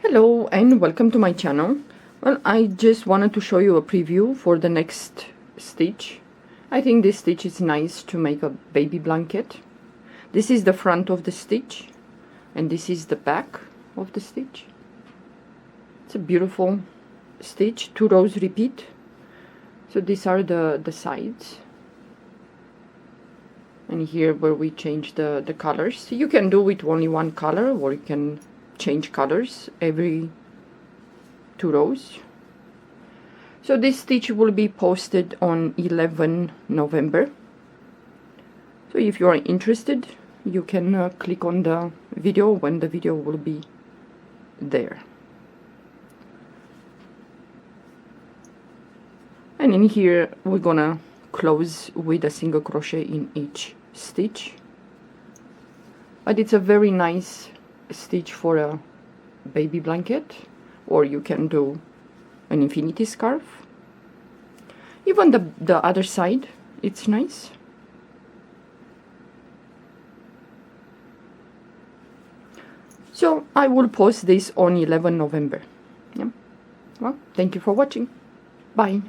Hello and welcome to my channel. Well, I just wanted to show you a preview for the next stitch. I think this stitch is nice to make a baby blanket. This is the front of the stitch and this is the back of the stitch. It's a beautiful stitch, 2 rows repeat. So these are the sides. And here where we change the colors. You can do with only one color, or you can change colors every 2 rows. So this stitch will be posted on 11 November. So if you are interested, you can click on the video when the video will be there. And in here we're gonna close with a single crochet in each stitch. But it's a very nice stitch for a baby blanket, or you can do an infinity scarf. Even the other side, it's nice. So I will post this on 11 November. Yeah. Well, thank you for watching. Bye.